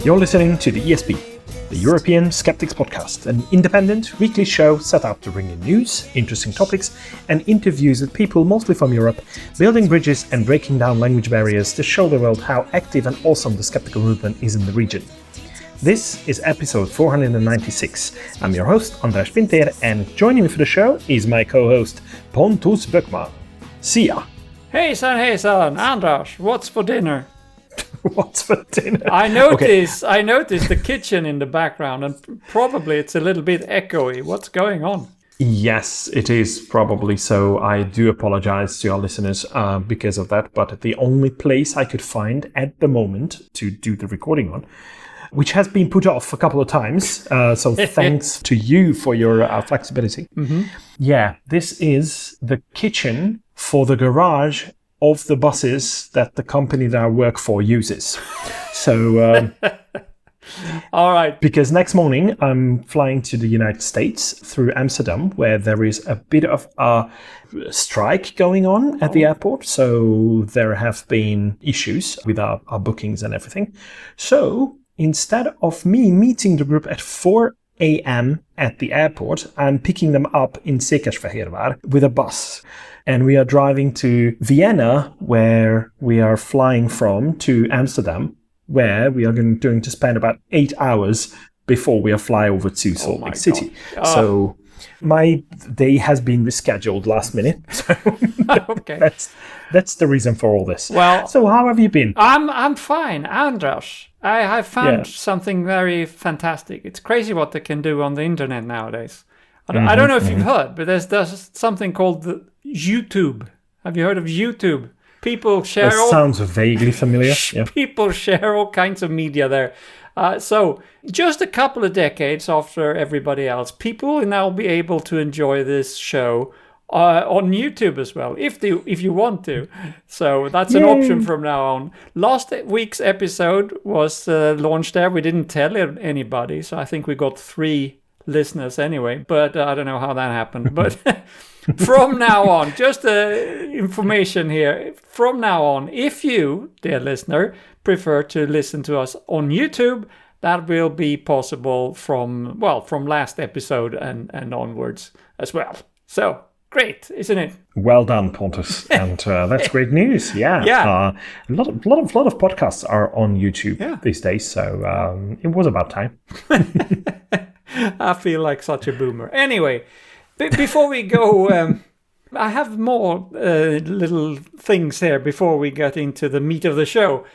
You're listening to the ESP, the European Skeptics Podcast, an independent weekly show set out to bring you news, interesting topics, and interviews with people mostly from Europe, building bridges and breaking down language barriers to show the world how active and awesome the skeptical movement is in the region. This is episode 496. I'm your host, András Pintér, and joining me for the show is my co-host, Pontus Böckman. See ya! Hejsan, András, what's for dinner? What's for dinner? I noticed the kitchen in the background, and probably it's a little bit echoey. What's going on? Yes, it is probably so. I do apologize to our listeners because of that, but the only place I could find at the moment to do the recording on, which has been put off a couple of times, so thanks to you for your flexibility. Mm-hmm. Yeah, this is the kitchen for the garage of the buses that the company that I work for uses. So, all right. Because next morning I'm flying to the United States through Amsterdam, where there is a bit of a strike going on at the airport. So there have been issues with our bookings and everything. So instead of me meeting the group at 4 a.m. at the airport, I'm picking them up in Székesfehérvár with a bus. And we are driving to Vienna, where we are flying from, to Amsterdam, where we are going to spend about 8 hours before we fly over to Salt Lake City. So my day has been rescheduled last minute. So okay. That's the reason for all this. Well, so how have you been? I'm fine, András. I have found something very fantastic. It's crazy what they can do on the internet nowadays. I don't know if you've heard, but there's something called the YouTube. Have you heard of YouTube? People share. That sounds vaguely familiar. Yeah. People share all kinds of media there. So just a couple of decades after everybody else, people will now be able to enjoy this show on YouTube as well, if you want to. So that's an option from now on. Last week's episode was launched there. We didn't tell anybody, so I think we got 3 listeners anyway, but I don't know how that happened. But from now on, just information here, from now on, if you, dear listener, prefer to listen to us on YouTube, that will be possible from last episode and onwards as well. So great, isn't it? Well done, Pontus, and that's great news. Yeah. A lot of podcasts are on YouTube these days, so it was about time. I feel like such a boomer. Anyway, before we go, I have more little things here before we get into the meat of the show.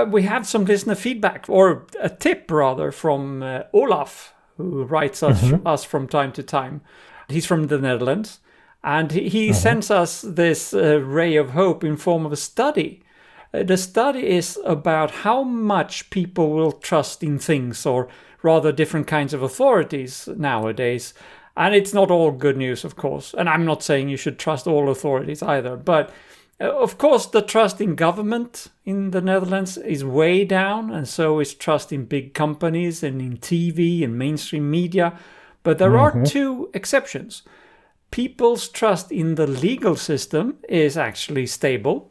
We have some listener feedback, or a tip rather, from Olaf, who writes us from time to time. He's from the Netherlands, and he sends us this ray of hope in form of a study. The study is about how much people will trust in things, or rather different kinds of authorities nowadays. And it's not all good news, of course. And I'm not saying you should trust all authorities either. But of course, the trust in government in the Netherlands is way down. And so is trust in big companies and in TV and mainstream media. But there are 2 exceptions. People's trust in the legal system is actually stable.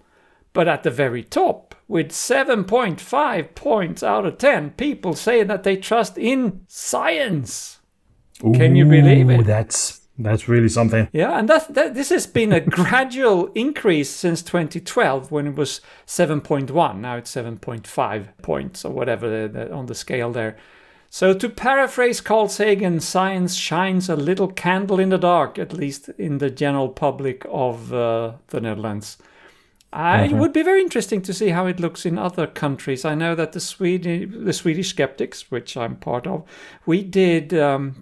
But at the very top, with 7.5 points out of 10, people say that they trust in science. Ooh, can you believe it? That's really something. Yeah, and this has been a gradual increase since 2012, when it was 7.1. Now it's 7.5 points, or whatever on the scale there. So to paraphrase Carl Sagan, science shines a little candle in the dark, at least in the general public of the Netherlands. It would be very interesting to see how it looks in other countries. I know that the Swedish Skeptics, which I'm part of, we did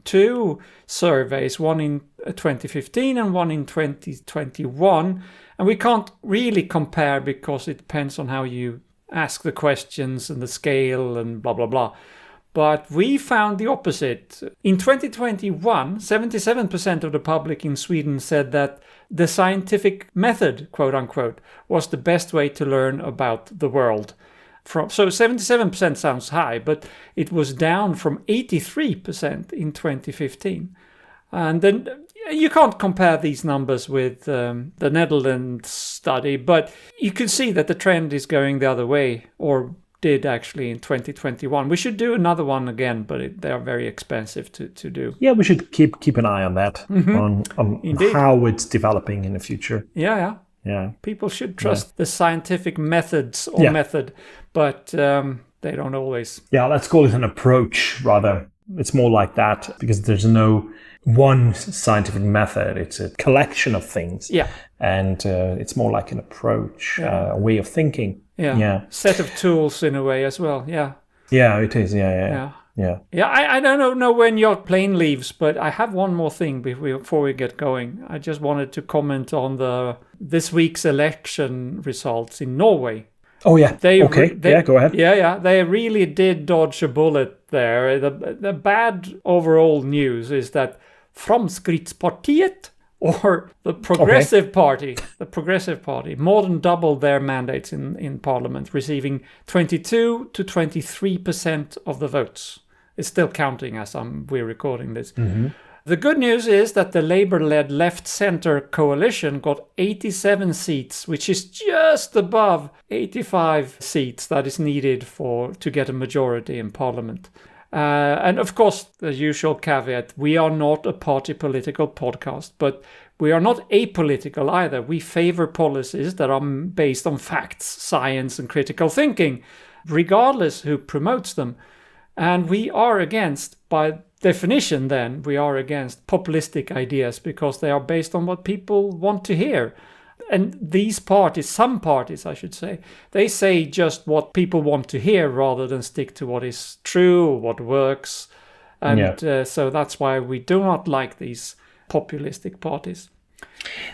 2 surveys, one in 2015 and one in 2021. And we can't really compare because it depends on how you ask the questions and the scale and blah, blah, blah. But we found the opposite. In 2021, 77% of the public in Sweden said that the scientific method, quote unquote, was the best way to learn about the world. So 77% sounds high, but it was down from 83% in 2015. And then you can't compare these numbers with the Netherlands study, but you can see that the trend is going the other way, or did actually in 2021. We should do another one again, but they are very expensive to do. Yeah, we should keep an eye on that, on how it's developing in the future. Yeah. People should trust the scientific methods or method, but they don't always. Yeah, let's call it an approach rather. It's more like that because there's no one scientific method. It's a collection of things. Yeah. And it's more like an approach, a way of thinking. Yeah. Set of tools in a way as well. Yeah. Yeah, it is. Yeah. I don't know when your plane leaves, but I have one more thing before we get going. I just wanted to comment on this week's election results in Norway. Oh, yeah. Go ahead. Yeah. They really did dodge a bullet there. The bad overall news is that Fremskrittspartiet, or the Progressive Party, more than doubled their mandates in Parliament, receiving 22 to 23% of the votes. It's still counting as we're recording this. Mm-hmm. The good news is that the Labour-led left-centre coalition got 87 seats, which is just above 85 seats that is needed to get a majority in Parliament. And of course, the usual caveat, we are not a party political podcast, but we are not apolitical either. We favour policies that are based on facts, science and critical thinking, regardless who promotes them. And we are against, by definition then, we are against populistic ideas because they are based on what people want to hear. And these parties, some parties I should say, they say just what people want to hear rather than stick to what is true or what works. And so that's why we do not like these populistic parties.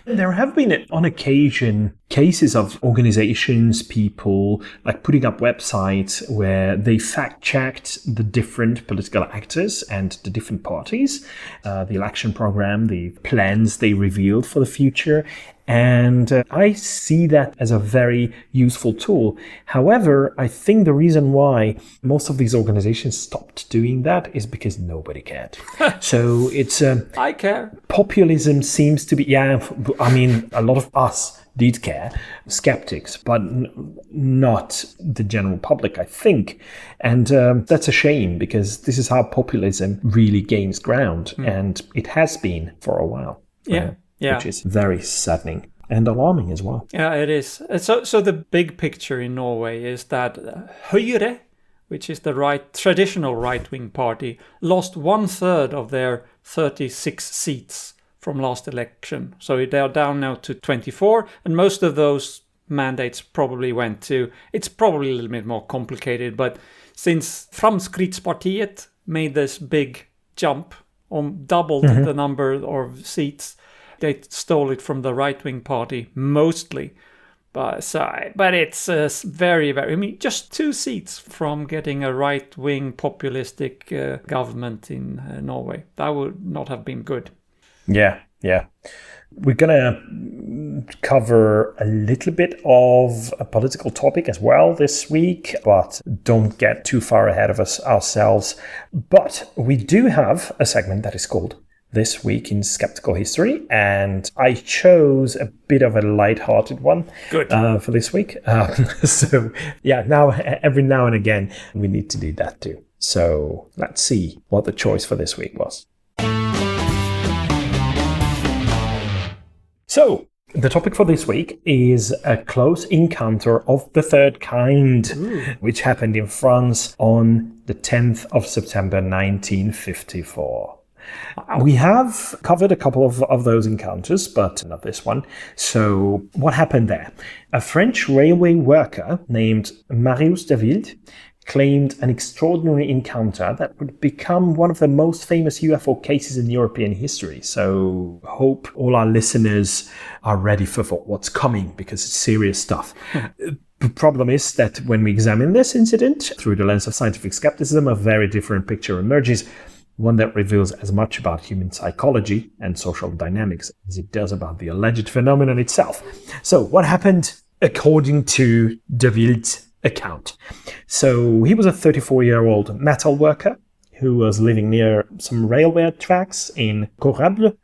There have been, on occasion, cases of organizations, people, like putting up websites where they fact-checked the different political actors and the different parties, the election program, the plans they revealed for the future. And I see that as a very useful tool. However, I think the reason why most of these organizations stopped doing that is because nobody cared. So it's... I care. Populism seems to be... a lot of us did care, skeptics, but not the general public, I think. And that's a shame because this is how populism really gains ground. And it has been for a while. Yeah. Which is very saddening and alarming as well. Yeah, it is. So the big picture in Norway is that Høyre, which is the traditional right-wing party, lost 1/3 of their 36 seats from last election. So they are down now to 24, and most of those mandates probably went to... It's probably a little bit more complicated, but since Fremskrittspartiet made this big jump, doubled the number of seats, they stole it from the right-wing party mostly, but it's very, very. Just 2 seats from getting a right-wing populistic government in Norway. That would not have been good. Yeah. We're gonna cover a little bit of a political topic as well this week, but don't get too far ahead of ourselves. But we do have a segment that is called This Week in Skeptical History, and I chose a bit of a light-hearted one for this week. Every now and again, we need to do that too. So let's see what the choice for this week was. So the topic for this week is a close encounter of the third kind, which happened in France on the 10th of September 1954. We have covered a couple of those encounters, but not this one. So what happened there? A French railway worker named Marius David claimed an extraordinary encounter that would become one of the most famous UFO cases in European history. So hope all our listeners are ready for what's coming, because it's serious stuff. The problem is that when we examine this incident through the lens of scientific skepticism, a very different picture emerges. One that reveals as much about human psychology and social dynamics as it does about the alleged phenomenon itself. So what happened according to David's account? So he was a 34-year-old metal worker who was living near some railway tracks in Corable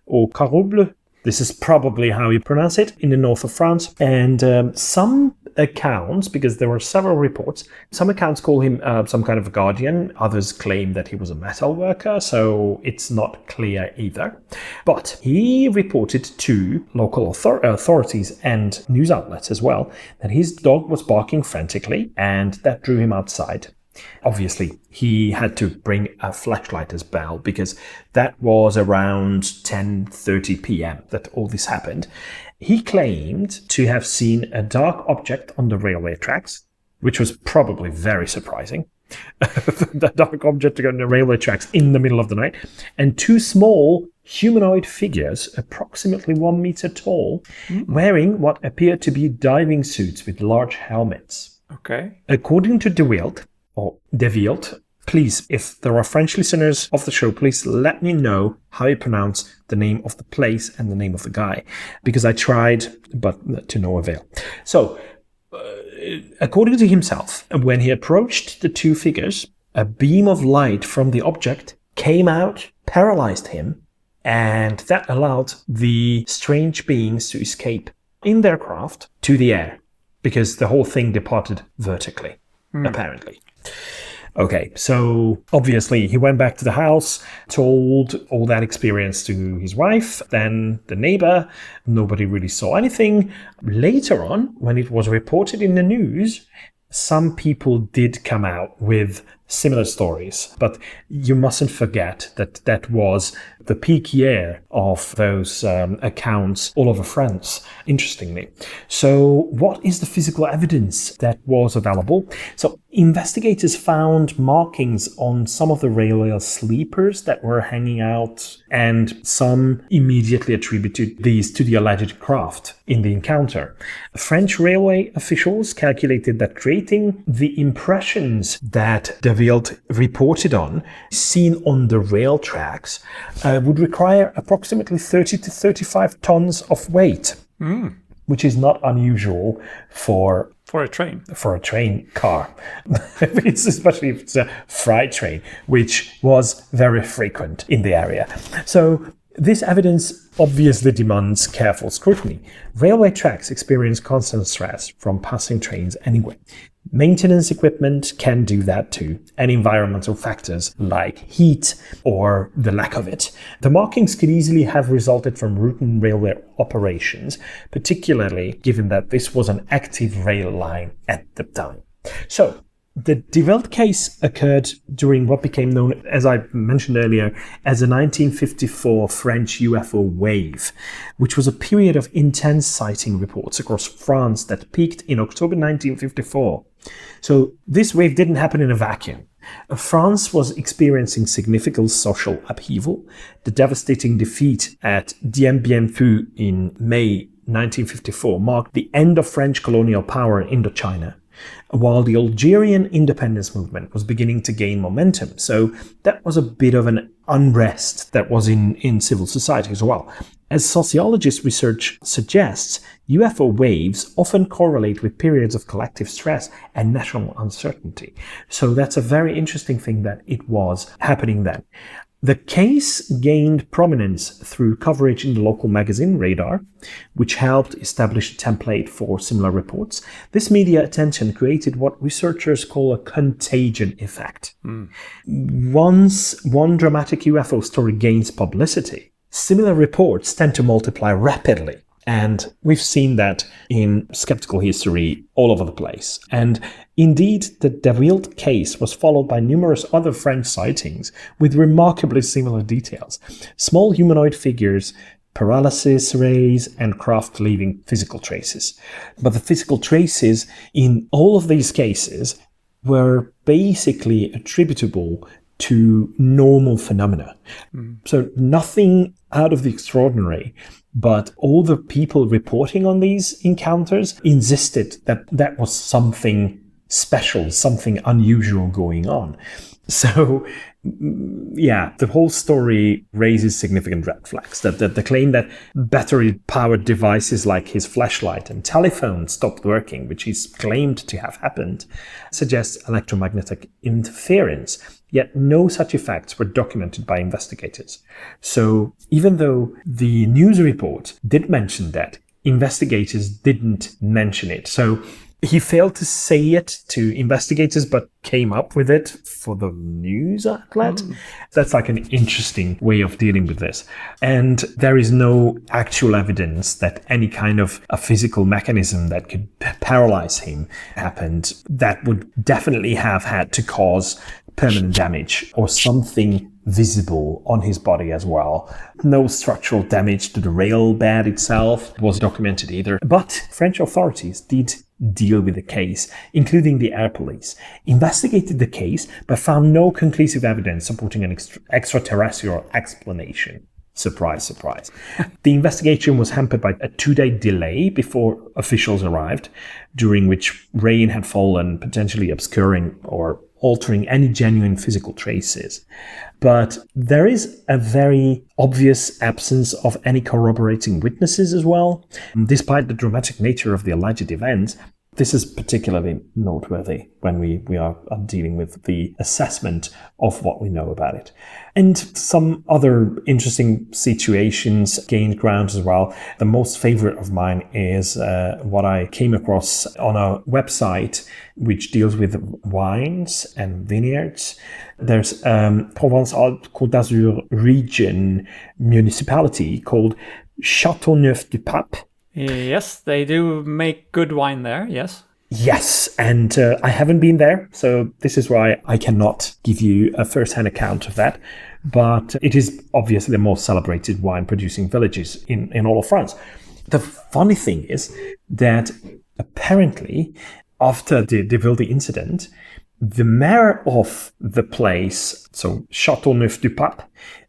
or Carouble. This is probably how you pronounce it, in the north of France. And some accounts, because there were several reports, some accounts call him some kind of a guardian. Others claim that he was a metal worker, so it's not clear either. But he reported to local authorities and news outlets as well that his dog was barking frantically, and that drew him outside. Obviously, he had to bring a flashlight as well, because that was around 10:30 p.m. that all this happened. He claimed to have seen a dark object on the railway tracks, which was probably very surprising. The dark object on the railway tracks in the middle of the night, and two small humanoid figures, approximately 1 meter tall, wearing what appeared to be diving suits with large helmets. Okay. According to De Wild, please, if there are French listeners of the show, please let me know how you pronounce the name of the place and the name of the guy, because I tried, but to no avail. So, according to himself, when he approached the two figures, a beam of light from the object came out, paralyzed him, and that allowed the strange beings to escape in their craft to the air, because the whole thing departed vertically, apparently. Okay, so obviously he went back to the house, told all that experience to his wife, then the neighbor. Nobody really saw anything. Later on, when it was reported in the news, some people did come out with similar stories, but you mustn't forget that that was the peak year of those accounts all over France, interestingly. So what is the physical evidence that was available? So investigators found markings on some of the railway sleepers that were hanging out, and some immediately attributed these to the alleged craft in the encounter. French railway officials calculated that creating the impressions that De Wild reported on, seen on the rail tracks, would require approximately 30 to 35 tons of weight, which is not unusual for a train. For a train car. Especially if it's a freight train, which was very frequent in the area. So this evidence obviously demands careful scrutiny. Railway tracks experience constant stress from passing trains anyway. Maintenance equipment can do that too, and environmental factors like heat or the lack of it. The markings could easily have resulted from routine railway operations, particularly given that this was an active rail line at the time. So, the De Wild case occurred during what became known, as I mentioned earlier, as the 1954 French UFO wave, which was a period of intense sighting reports across France that peaked in October 1954. So this wave didn't happen in a vacuum. France was experiencing significant social upheaval. The devastating defeat at Dien Bien Phu in May 1954 marked the end of French colonial power in Indochina, while the Algerian independence movement was beginning to gain momentum. So that was a bit of an unrest that was in civil society as well. As sociologist research suggests, UFO waves often correlate with periods of collective stress and national uncertainty. So that's a very interesting thing that it was happening then. The case gained prominence through coverage in the local magazine Radar, which helped establish a template for similar reports. This media attention created what researchers call a contagion effect. Once one dramatic UFO story gains publicity, similar reports tend to multiply rapidly. And we've seen that in skeptical history all over the place. And indeed, the De Wild case was followed by numerous other French sightings with remarkably similar details. Small humanoid figures, paralysis rays, and craft leaving physical traces. But the physical traces in all of these cases were basically attributable to normal phenomena. So nothing out of the extraordinary. But all the people reporting on these encounters insisted that that was something special, something unusual going on. So, yeah, the whole story raises significant red flags. That the claim that battery-powered devices like his flashlight and telephone stopped working, which is claimed to have happened, suggests electromagnetic interference. Yet no such effects were documented by investigators. So even though the news report did mention that, investigators didn't mention it. So He failed to say it to investigators, but came up with it for the news outlet. That's like an interesting way of dealing with this. And there is no actual evidence that any kind of a physical mechanism that could paralyze him happened that would definitely have had to cause permanent damage or something visible on his body as well. No structural damage to the rail bed itself was documented either. But French authorities did deal with the case, including the air police, investigated the case, but found no conclusive evidence supporting an extraterrestrial explanation. Surprise, surprise. The investigation was hampered by a 2-day delay before officials arrived, during which rain had fallen, potentially obscuring or altering any genuine physical traces. But there is a very obvious absence of any corroborating witnesses as well. Despite the dramatic nature of the alleged events, this is particularly noteworthy when we are dealing with the assessment of what we know about it. And some other interesting situations gained ground as well. The most favorite of mine is what I came across on a website which deals with wines and vineyards. There's Provence-Alpes-Côte d'Azur region municipality called Châteauneuf-du-Pape. Yes, they do make good wine there, yes. Yes, and I haven't been there, so this is why I cannot give you a first-hand account of that. But it is obviously the most celebrated wine-producing villages in all of France. The funny thing is that apparently, after the Vildi incident, the mayor of the place, so Châteauneuf-du-Pape,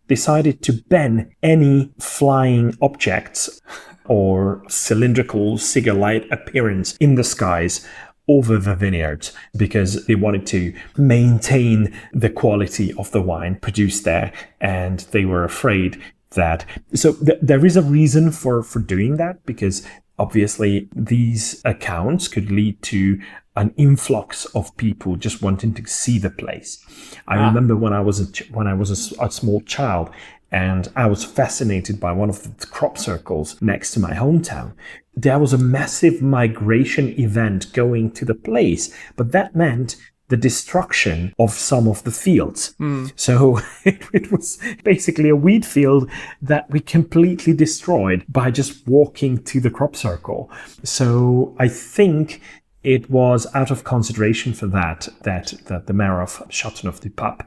decided to ban any flying objects or cylindrical cigar-like appearance in the skies over the vineyards because they wanted to maintain the quality of the wine produced there, and they were afraid that... So there is a reason for doing that, because obviously these accounts could lead to an influx of people just wanting to see the place. I remember when I was a small child, and I was fascinated by one of the crop circles next to my hometown. There was a massive migration event going to the place, but that meant the destruction of some of the fields. So it was basically a wheat field that we completely destroyed by just walking to the crop circle. So I think it was out of consideration for that the mayor of Châteauneuf-du-Pape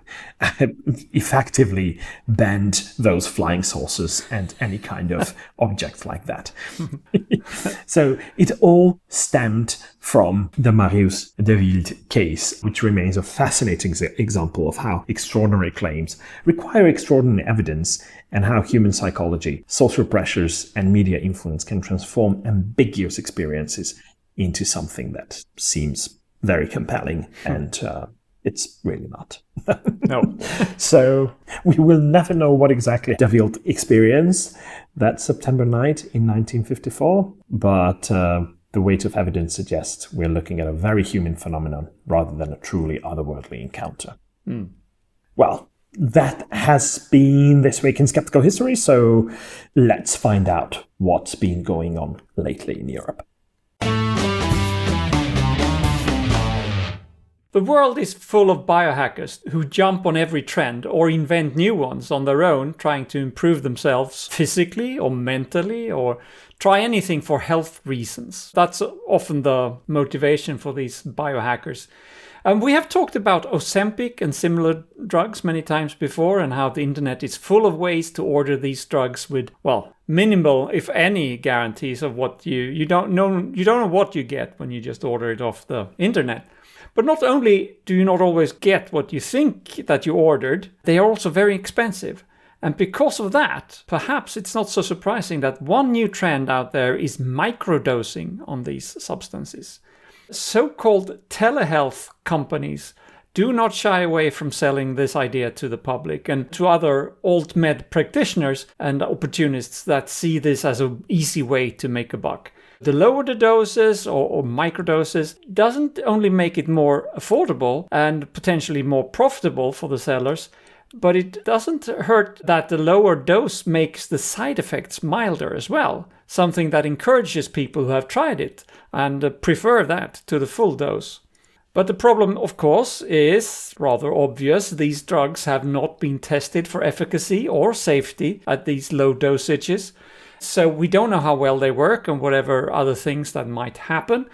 effectively banned those flying saucers and any kind of object like that. So it all stemmed from the Marius de Wilde case, which remains a fascinating example of how extraordinary claims require extraordinary evidence and how human psychology, social pressures, and media influence can transform ambiguous experiences into something that seems very compelling, and it's really not. No. So we will never know what exactly de Wilde experienced that September night in 1954, but the weight of evidence suggests we're looking at a very human phenomenon rather than a truly otherworldly encounter. Well, that has been This Week in Skeptical History, so let's find out what's been going on lately in Europe. The world is full of biohackers who jump on every trend or invent new ones on their own, trying to improve themselves physically or mentally, or try anything for health reasons. That's often the motivation for these biohackers. We have talked about Ozempic and similar drugs many times before, and how the internet is full of ways to order these drugs with, well, minimal, if any, guarantees of what you don't know what you get when you just order it off the internet. But not only do you not always get what you think that you ordered, they are also very expensive. And because of that, perhaps it's not so surprising that one new trend out there is microdosing on these substances. So-called telehealth companies do not shy away from selling this idea to the public and to other alt-med practitioners and opportunists that see this as an easy way to make a buck. The lower the doses or microdoses doesn't only make it more affordable and potentially more profitable for the sellers, But it doesn't hurt that the lower dose makes the side effects milder as well, something that encourages people who have tried it and prefer that to the full dose. But the problem, of course, is rather obvious. These drugs have not been tested for efficacy or safety at these low dosages. So we don't know how well they work and whatever other things that might happen.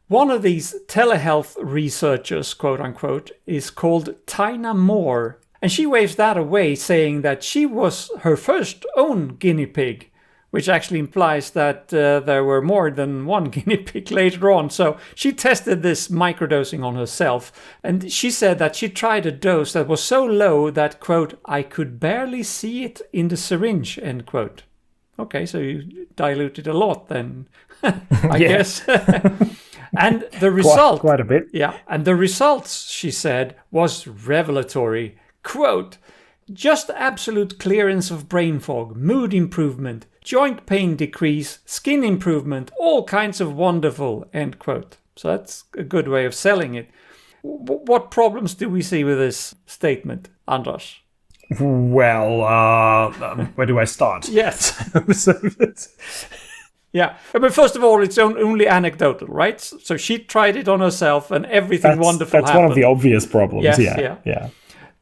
One of these telehealth researchers, quote unquote, is called Tina Moore. And she waves that away, saying that she was her first own guinea pig, which actually implies that there were more than one guinea pig later on. So she tested this microdosing on herself. And she said that she tried a dose that was so low that, quote, I could barely see it in the syringe, end quote. Okay, so you diluted a lot then, I guess. And the result... Quite a bit. Yeah, and the results, she said, was revelatory. Quote, just absolute clearance of brain fog, mood improvement, joint pain decrease, skin improvement, all kinds of wonderful, end quote. So that's a good way of selling it. What problems do we see with this statement, Anders? Well, where do I start? Yes. Yeah, but first of all, it's only anecdotal, right? So she tried it on herself and everything wonderful happened. That's one of the obvious problems, yes, yeah.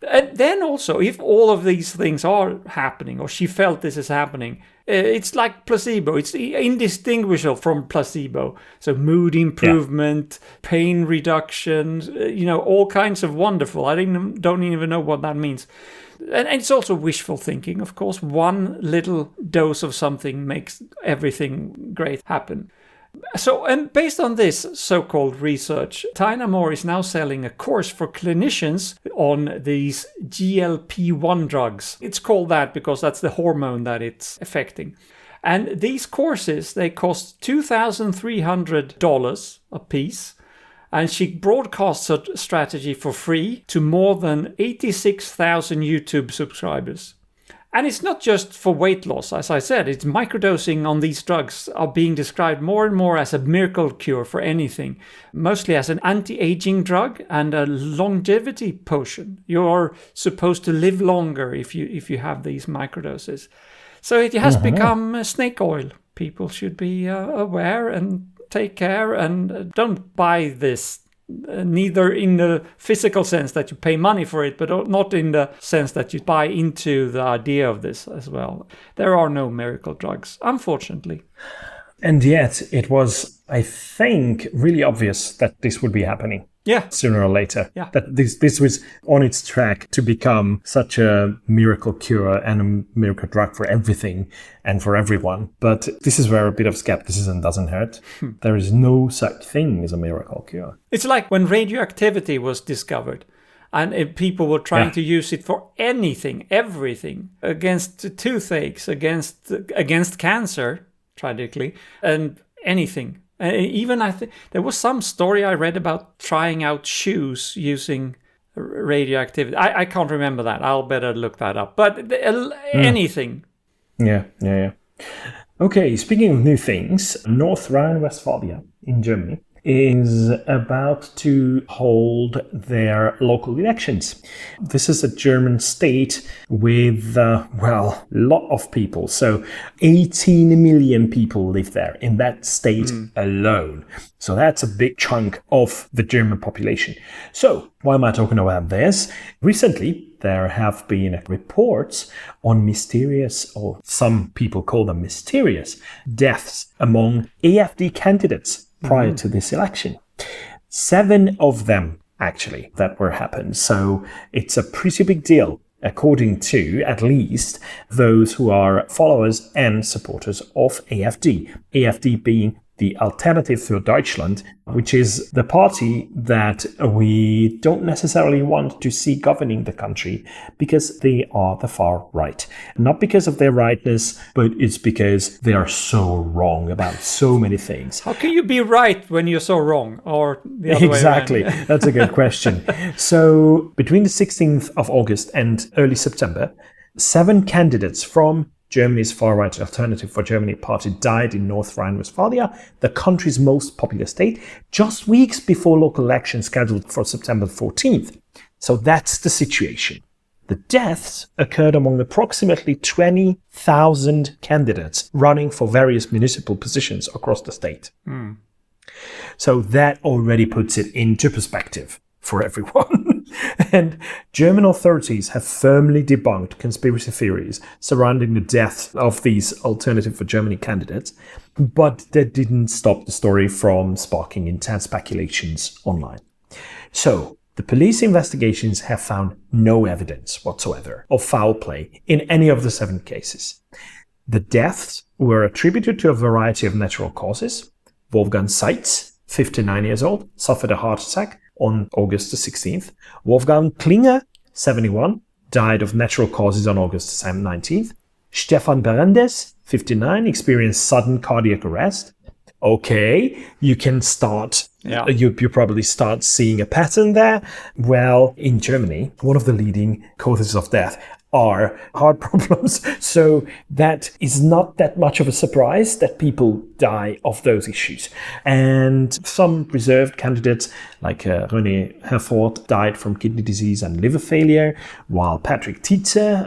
And then also, if all of these things are happening, or she felt this is happening, it's like placebo. It's indistinguishable from placebo. So mood improvement, pain reduction, all kinds of wonderful. I don't even know what that means. And it's also wishful thinking, of course. One little dose of something makes everything great happen. So, and based on this so-called research, Tina Moore is now selling a course for clinicians on these GLP-1 drugs. It's called that because that's the hormone that it's affecting. And these courses, they cost $2,300 a piece. And she broadcasts her strategy for free to more than 86,000 YouTube subscribers. And it's not just for weight loss, as I said. It's microdosing on these drugs are being described more and more as a miracle cure for anything, mostly as an anti-aging drug and a longevity potion. You're supposed to live longer if you have these microdoses. So it has become snake oil. People should be aware and take care and don't buy this, neither in the physical sense that you pay money for it, but not in the sense that you buy into the idea of this as well. There are no miracle drugs, unfortunately. And yet it was, I think, really obvious that this would be happening. Yeah. Sooner or later. Yeah. That this was on its track to become such a miracle cure and a miracle drug for everything and for everyone. But this is where a bit of skepticism doesn't hurt. There is no such thing as a miracle cure. It's like when radioactivity was discovered and people were trying to use it for anything, everything, against toothaches, against cancer, tragically, and anything. Even I think there was some story I read about trying out shoes using radioactivity. I can't remember that. I'll better look that up. But anything. Yeah. Okay, speaking of new things, North Rhine-Westphalia in Germany is about to hold their local elections. This is a German state with, a lot of people. So 18 million people live there in that state alone. So that's a big chunk of the German population. So why am I talking about this? Recently, there have been reports on mysterious, or some people call them mysterious, deaths among AfD candidates prior to this election. 7 of them, actually, that were happened. So it's a pretty big deal, according to, at least, those who are followers and supporters of AfD. AfD being the Alternative für Deutschland, which is the party that we don't necessarily want to see governing the country because they are the far right. Not because of their rightness, but it's because they are so wrong about so many things. How can you be right when you're so wrong? Or the other Exactly. way around? That's a good question. So between the 16th of August and early September, 7 candidates from Germany's far-right Alternative for Germany party died in North Rhine-Westphalia, the country's most populous state, just weeks before local elections scheduled for September 14th. So that's the situation. The deaths occurred among approximately 20,000 candidates running for various municipal positions across the state. So that already puts it into perspective for everyone. And German authorities have firmly debunked conspiracy theories surrounding the deaths of these Alternative for Germany candidates, but that didn't stop the story from sparking intense speculations online. So, the police investigations have found no evidence whatsoever of foul play in any of the 7 cases. The deaths were attributed to a variety of natural causes. Wolfgang Seitz, 59 years old, suffered a heart attack on August the 16th. Wolfgang Klinger, 71, died of natural causes on August 19th. Stefan Berendes, 59, experienced sudden cardiac arrest. Okay, you can start, you probably start seeing a pattern there. Well, in Germany, one of the leading causes of death are heart problems. So that is not that much of a surprise that people die of those issues. And some reserved candidates, like René Herford, died from kidney disease and liver failure, while Patrick Tietze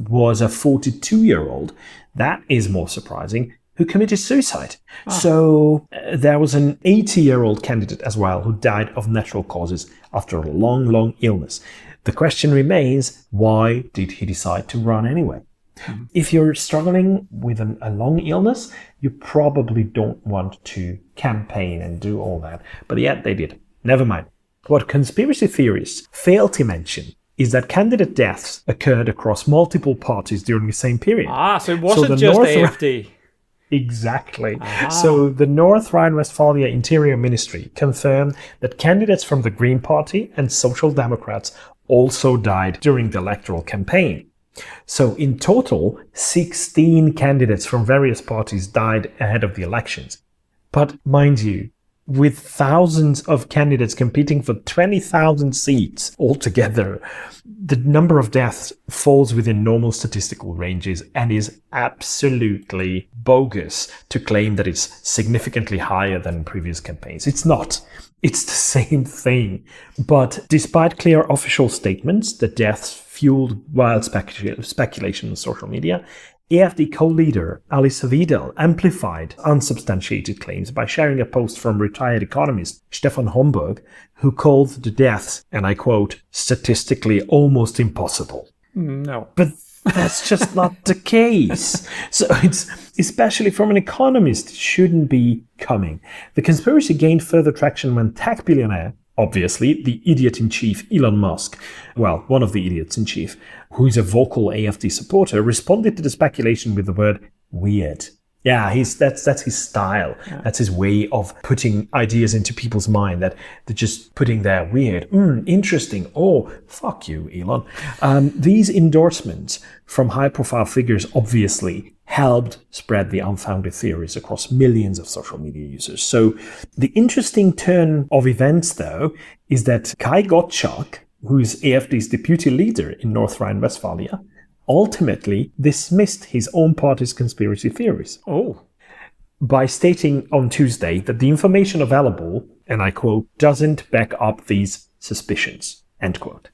was a 42-year-old. That is more surprising, who committed suicide. So there was an 80-year-old candidate as well who died of natural causes after a long, long illness. The question remains, why did he decide to run anyway? If you're struggling with a long illness, you probably don't want to campaign and do all that. But yet they did. Never mind. What conspiracy theorists fail to mention is that candidate deaths occurred across multiple parties during the same period. So it wasn't just AfD. Exactly. So the North Rhine-Westphalia Interior Ministry confirmed that candidates from the Green Party and Social Democrats also died during the electoral campaign. So in total, 16 candidates from various parties died ahead of the elections. But mind you, with thousands of candidates competing for 20,000 seats altogether, the number of deaths falls within normal statistical ranges and is absolutely bogus to claim that it's significantly higher than previous campaigns. It's not. It's the same thing. But despite clear official statements that deaths fueled wild speculation on social media, AfD co-leader Alice Wiedel amplified unsubstantiated claims by sharing a post from retired economist Stefan Homburg, who called the deaths, and I quote, statistically almost impossible. No. But that's just not the case. So it's, especially from an economist, shouldn't be coming. The conspiracy gained further traction when tech billionaire, obviously, the idiot-in-chief Elon Musk, well, one of the idiots-in-chief, who is a vocal AfD supporter, responded to the speculation with the word weird. Yeah, that's his style. Yeah. That's his way of putting ideas into people's mind, that they're just putting there weird, interesting, oh, fuck you, Elon. These endorsements from high-profile figures obviously helped spread the unfounded theories across millions of social media users. So the interesting turn of events, though, is that Kai Gottschalk, who is AfD's deputy leader in North Rhine-Westphalia, ultimately dismissed his own party's conspiracy theories. Oh. By stating on Tuesday that the information available, and I quote, doesn't back up these suspicions, end quote.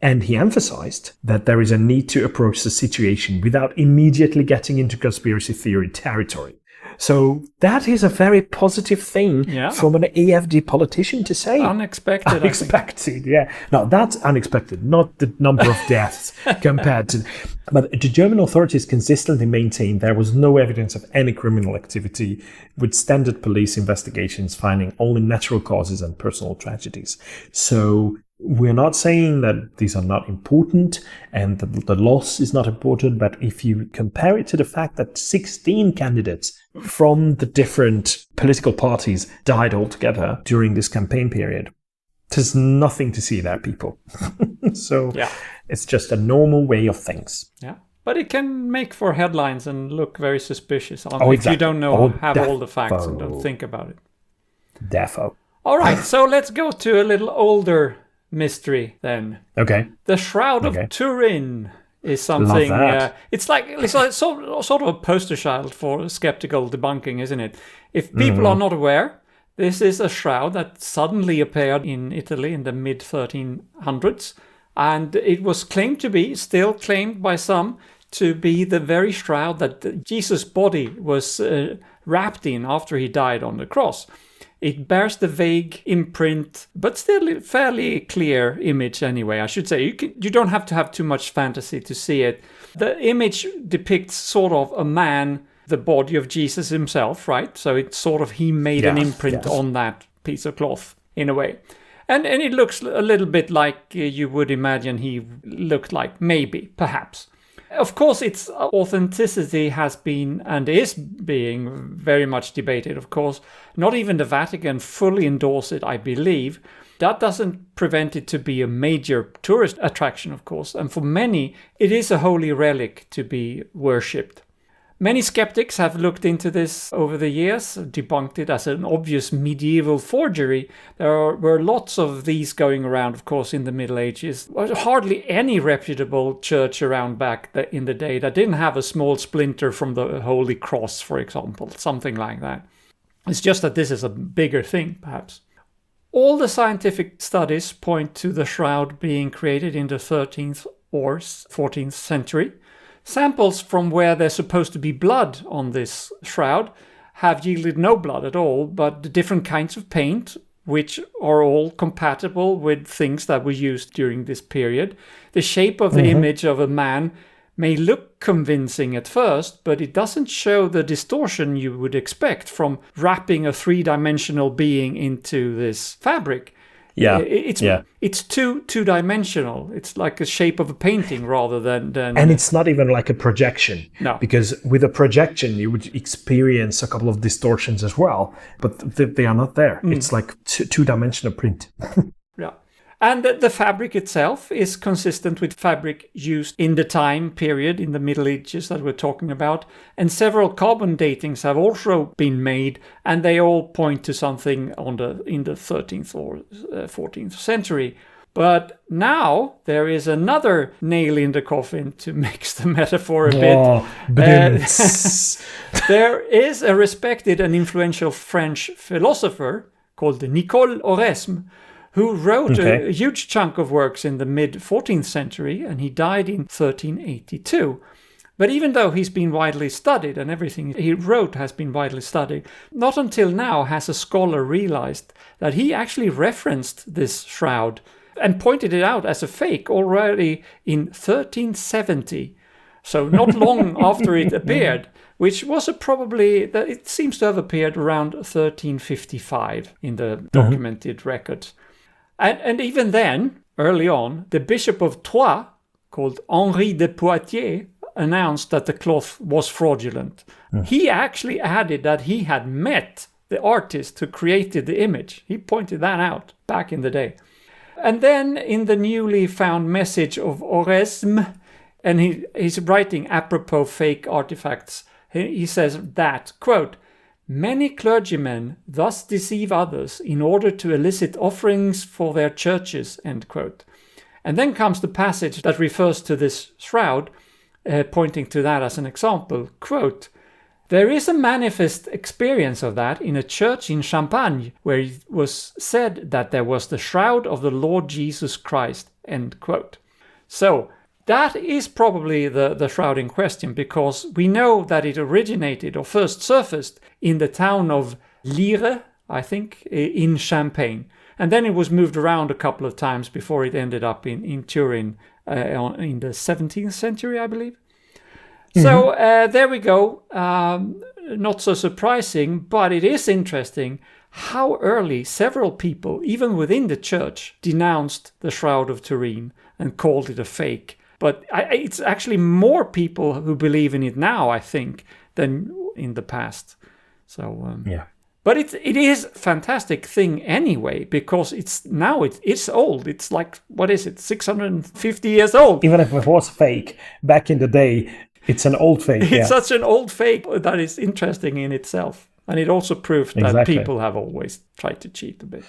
And he emphasized that there is a need to approach the situation without immediately getting into conspiracy theory territory. So that is a very positive thing from an AfD politician to say. Unexpected. Unexpected, yeah. No, that's unexpected, not the number of deaths compared to... But the German authorities consistently maintained there was no evidence of any criminal activity, with standard police investigations finding only natural causes and personal tragedies. So we're not saying that these are not important and that the loss is not important, but if you compare it to the fact that 16 candidates from the different political parties died altogether during this campaign period, there's nothing to see there, people. So it's just a normal way of things. Yeah. But it can make for headlines and look very suspicious if you don't know, have all the facts and don't think about it. Defo. All right, so let's go to a little older mystery then. Okay. The Shroud of Turin is something. It's sort of a poster child for skeptical debunking, isn't it? If people are not aware, this is a shroud that suddenly appeared in Italy in the mid-1300s And it was claimed to be, still claimed by some, to be the very shroud that Jesus' body was wrapped in after he died on the cross. It bears the vague imprint, but still fairly clear image anyway, I should say. You don't have to have too much fantasy to see it. The image depicts sort of a man, the body of Jesus himself, right? So it's sort of he made an imprint on that piece of cloth in a way. And it looks a little bit like you would imagine he looked like, maybe, perhaps. Of course, its authenticity has been and is being very much debated, of course. Not even the Vatican fully endorse it, I believe. That doesn't prevent it to be a major tourist attraction, of course. And for many, it is a holy relic to be worshipped. Many skeptics have looked into this over the years, debunked it as an obvious medieval forgery. There were lots of these going around, of course, in the Middle Ages. Hardly any reputable church around back in the day that didn't have a small splinter from the Holy Cross, for example, something like that. It's just that this is a bigger thing, perhaps. All the scientific studies point to the shroud being created in the 13th or 14th century. Samples from where there's supposed to be blood on this shroud have yielded no blood at all, but the different kinds of paint, which are all compatible with things that were used during this period. The shape of the image of a man may look convincing at first, but it doesn't show the distortion you would expect from wrapping a three-dimensional being into this fabric. It's two-dimensional. It's like a shape of a painting rather than... And it's not even like a projection. No. Because with a projection, you would experience a couple of distortions as well, but they are not there. It's like two-dimensional print. Yeah. And the fabric itself is consistent with fabric used in the time period in the Middle Ages that we're talking about. And several carbon datings have also been made, and they all point to something in the 13th or 14th century. But now there is another nail in the coffin, to mix the metaphor a bit. There is a respected and influential French philosopher called Nicole Oresme, who wrote a huge chunk of works in the mid-14th century, and he died in 1382. But even though he's been widely studied, and everything he wrote has been widely studied, not until now has a scholar realized that he actually referenced this shroud and pointed it out as a fake already in 1370. So not long after it appeared, which was it seems to have appeared around 1355 in the documented records. And even then, early on, the Bishop of Troyes, called Henri de Poitiers, announced that the cloth was fraudulent. He actually added that he had met the artist who created the image. He pointed that out back in the day. And then in the newly found message of Oresme, and he's writing apropos fake artifacts, he says that, quote, "Many clergymen thus deceive others in order to elicit offerings for their churches," end quote. And then comes the passage that refers to this shroud, pointing to that as an example. Quote, "There is a manifest experience of that in a church in Champagne, where it was said that there was the shroud of the Lord Jesus Christ," end quote. So that is probably the shroud in question, because we know that it originated or first surfaced in the town of Lire, I think, in Champagne. And then it was moved around a couple of times before it ended up in Turin in the 17th century, I believe. So there we go. Not so surprising, but it is interesting how early several people, even within the church, denounced the Shroud of Turin and called it a fake. But it's actually more people who believe in it now, I think, than in the past. So but it is a fantastic thing anyway, because it's old. It's like, what is it, 650 years old? Even if it was fake back in the day, it's an old fake. It's such an old fake that is interesting in itself. And it also proves that people have always tried to cheat a bit.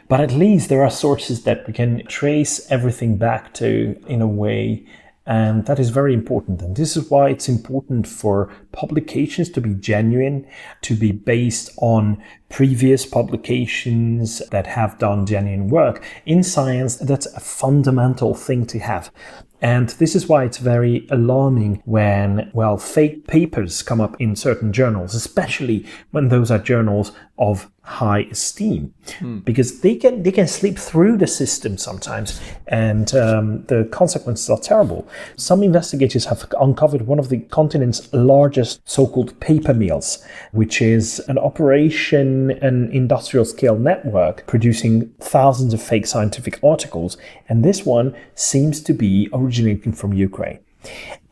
But at least there are sources that we can trace everything back to in a way. And that is very important. And this is why it's important for publications to be genuine, to be based on previous publications that have done genuine work. In science, that's a fundamental thing to have. And this is why it's very alarming when, fake papers come up in certain journals, especially when those are journals of high esteem, because they can slip through the system sometimes, and the consequences are terrible. Some investigators have uncovered one of the continent's largest so-called paper mills, which is an industrial scale network producing thousands of fake scientific articles, and this one seems to be originating from Ukraine.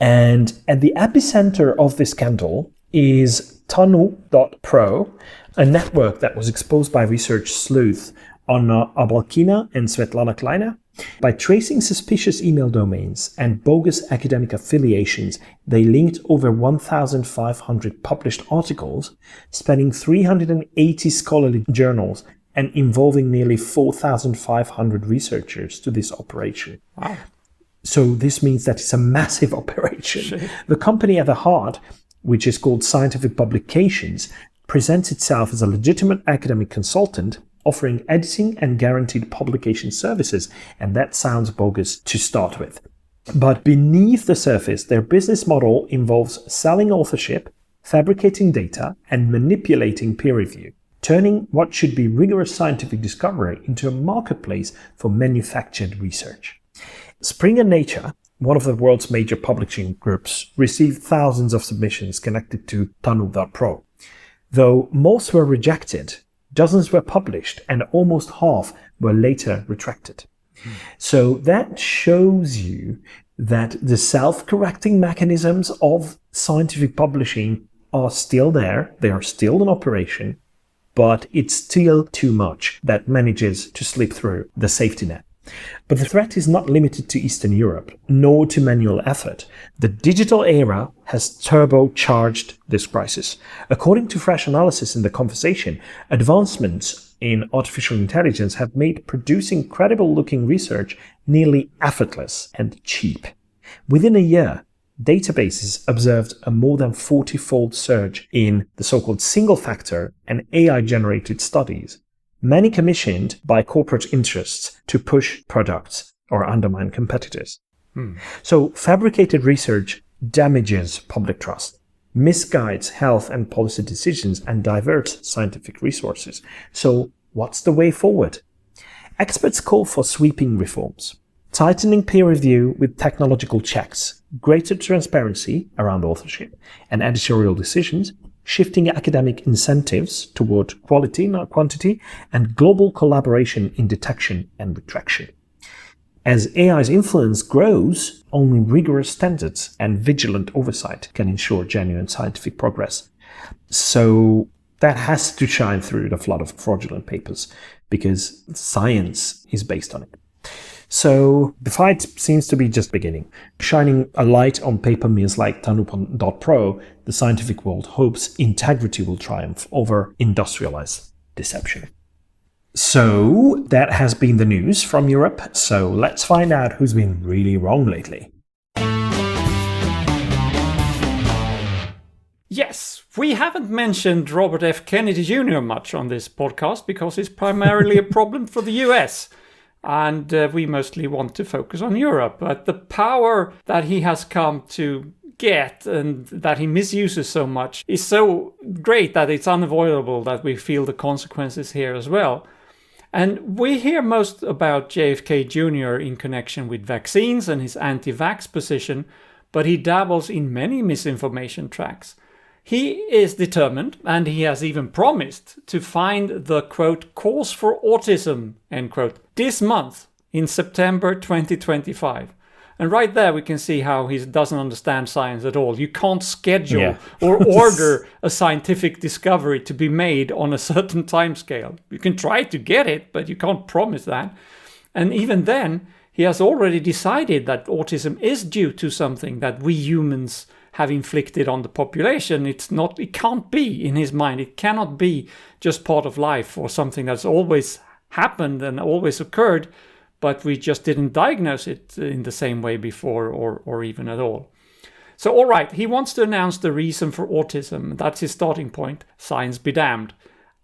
And at the epicenter of this scandal is Tanu.pro, a network that was exposed by research sleuth Anna Abalkina and Svetlana Kleiner. By tracing suspicious email domains and bogus academic affiliations, they linked over 1,500 published articles, spanning 380 scholarly journals and involving nearly 4,500 researchers to this operation. Wow. So this means that it's a massive operation. Sure. The company at the heart, which is called Scientific Publications, presents itself as a legitimate academic consultant offering editing and guaranteed publication services, and that sounds bogus to start with. But beneath the surface, their business model involves selling authorship, fabricating data, and manipulating peer review, turning what should be rigorous scientific discovery into a marketplace for manufactured research. Springer Nature, one of the world's major publishing groups, received thousands of submissions connected to Tanu.pro. Though most were rejected, dozens were published, and almost half were later retracted. So that shows you that the self-correcting mechanisms of scientific publishing are still there, they are still in operation, but it's still too much that manages to slip through the safety net. But the threat is not limited to Eastern Europe, nor to manual effort. The digital era has turbocharged this crisis. According to fresh analysis in The Conversation, advancements in artificial intelligence have made producing credible-looking research nearly effortless and cheap. Within a year, databases observed a more than 40-fold surge in the so-called single-factor and AI-generated studies, many commissioned by corporate interests to push products or undermine competitors. So fabricated research damages public trust, misguides health and policy decisions, and diverts scientific resources. So what's the way forward? Experts call for sweeping reforms, tightening peer review with technological checks, greater transparency around authorship and editorial decisions, shifting academic incentives toward quality, not quantity, and global collaboration in detection and retraction. As AI's influence grows, only rigorous standards and vigilant oversight can ensure genuine scientific progress. So that has to shine through the flood of fraudulent papers, because science is based on it. So the fight seems to be just beginning. Shining a light on paper mills like Tanu.pro, the scientific world hopes integrity will triumph over industrialized deception. So that has been the news from Europe. So let's find out who's been really wrong lately. Yes, we haven't mentioned Robert F. Kennedy Jr. much on this podcast because it's primarily a problem for the US. And we mostly want to focus on Europe. But the power that he has come to get and that he misuses so much is so great that it's unavoidable that we feel the consequences here as well. And we hear most about JFK Jr. in connection with vaccines and his anti-vax position, but he dabbles in many misinformation tracks. He is determined, and he has even promised, to find the, quote, cause for autism, end quote, this month in September 2025. And right there we can see how he doesn't understand science at all. You can't schedule or order a scientific discovery to be made on a certain time scale. You can try to get it, but you can't promise that. And even then, he has already decided that autism is due to something that we humans have inflicted on the population. It can't be, in his mind, it cannot be just part of life or something that's always happened and always occurred, but we just didn't diagnose it in the same way before or even at all. So, all right, he wants to announce the reason for autism. That's his starting point. Science be damned.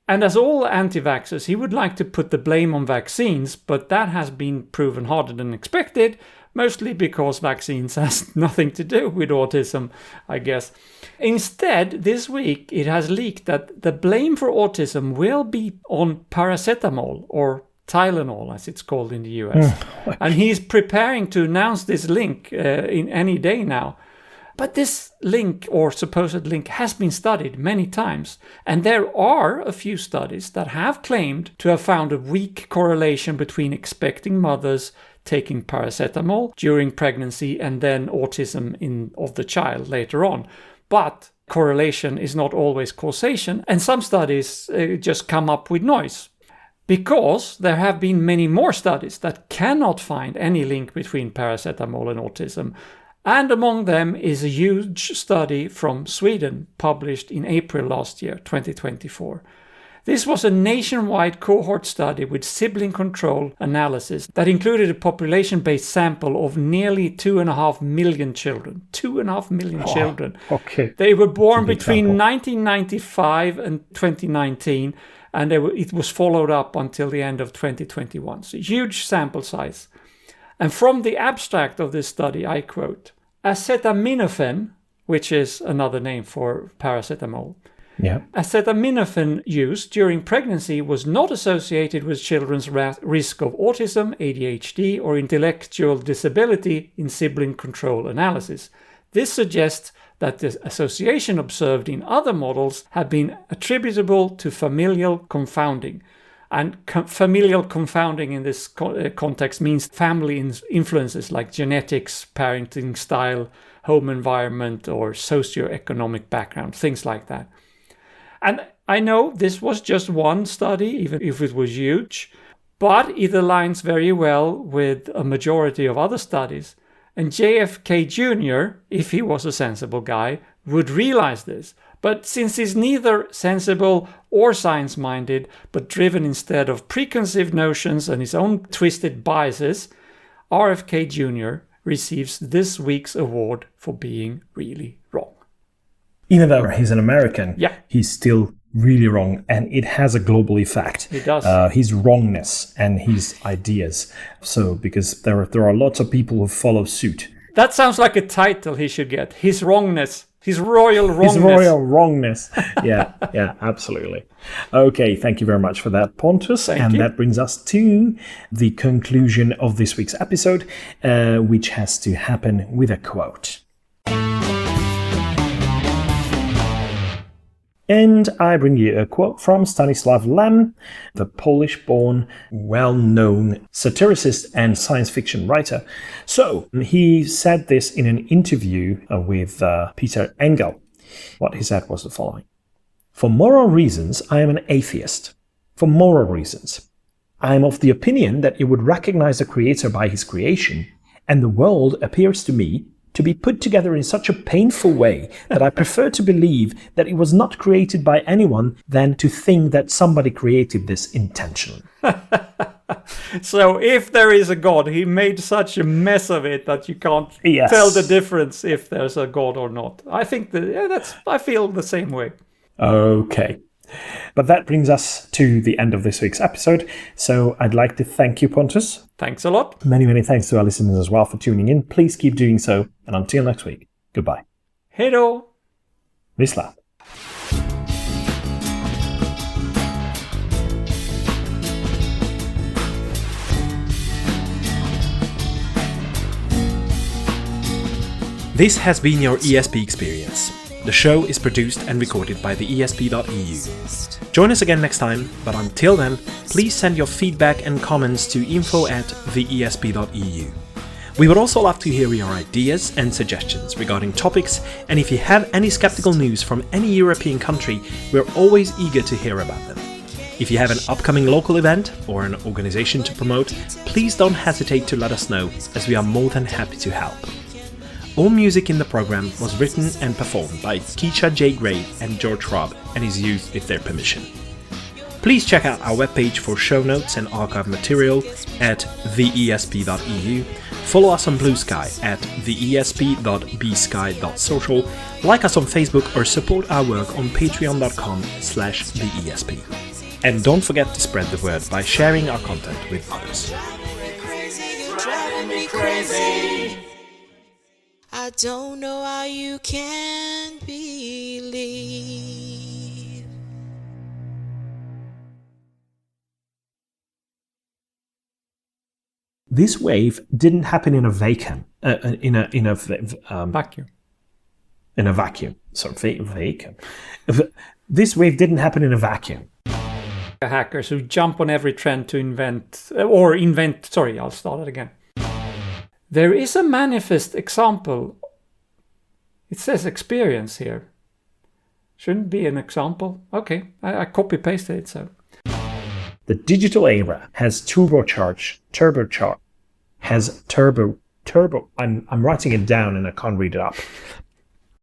And as all anti-vaxxers, he would like to put the blame on vaccines, but that has been proven harder than expected, mostly because vaccines has nothing to do with autism, I guess. Instead, this week, it has leaked that the blame for autism will be on paracetamol, or Tylenol, as it's called in the US. And he's preparing to announce this link in any day now. But this link, or supposed link, has been studied many times, and there are a few studies that have claimed to have found a weak correlation between expecting mothers taking paracetamol during pregnancy and then autism of the child later on. But correlation is not always causation, and some studies just come up with noise. Because there have been many more studies that cannot find any link between paracetamol and autism. And among them is a huge study from Sweden published in April last year, 2024. This was a nationwide cohort study with sibling control analysis that included a population-based sample of nearly 2.5 million children. 2.5 million children. Okay. They were born between 1995 and 2019, and it was followed up until the end of 2021. So huge sample size. And from the abstract of this study, I quote, acetaminophen, which is another name for paracetamol, acetaminophen use during pregnancy was not associated with children's risk of autism, ADHD, or intellectual disability in sibling control analysis. This suggests that the association observed in other models have been attributable to familial confounding. And familial confounding in this context means family influences like genetics, parenting style, home environment, or socioeconomic background, things like that. And I know this was just one study, even if it was huge, but it aligns very well with a majority of other studies. And JFK Jr., if he was a sensible guy, would realize this. But since he's neither sensible or science-minded, but driven instead of preconceived notions and his own twisted biases, RFK Jr. receives this week's award for being really wrong. Even though he's an American, he's still really wrong, and it has a global effect. It does. His wrongness and his ideas. So, because there are lots of people who follow suit. That sounds like a title he should get. His wrongness. His royal wrongness. His royal wrongness. Yeah, absolutely. Okay, thank you very much for that, Pontus. Thank you. That brings us to the conclusion of this week's episode, which has to happen with a quote. And I bring you a quote from Stanislav Lem, the Polish-born, well-known satiricist and science fiction writer. So, he said this in an interview with Peter Engel. What he said was the following. For moral reasons, I am an atheist. For moral reasons. I am of the opinion that it would recognize the Creator by his creation, and the world appears to me to be put together in such a painful way that I prefer to believe that it was not created by anyone than to think that somebody created this intentionally. So if there is a God, he made such a mess of it that you can't tell the difference if there's a God or not. I think I feel the same way. Okay. But that brings us to the end of this week's episode. So I'd like to thank you, Pontus. Thanks a lot. Many, many thanks to our listeners as well for tuning in. Please keep doing so. And until next week, goodbye. Hej då! Vissla. This has been your ESP experience. The show is produced and recorded by TheESP.eu. Join us again next time, but until then, please send your feedback and comments to info@TheESP.eu. We would also love to hear your ideas and suggestions regarding topics, and if you have any skeptical news from any European country, we're always eager to hear about them. If you have an upcoming local event or an organization to promote, please don't hesitate to let us know, as we are more than happy to help. All music in the program was written and performed by Keisha J. Gray and George Robb and is used with their permission. Please check out our webpage for show notes and archive material at theesp.eu. Follow us on Blue Sky at theesp.bsky.social. Like us on Facebook or support our work on patreon.com/theesp. And don't forget to spread the word by sharing our content with others. I don't know how you can believe. This wave didn't happen in a vacuum. Vacuum. In a vacuum. Sorry, vacuum. This wave didn't happen in a vacuum. Hackers who jump on every trend to invent. Sorry, I'll start it again. There is a manifest example. It says experience here. Shouldn't be an example. Okay, I copy-pasted it, so. The digital era has turbo. I'm writing it down and I can't read it up.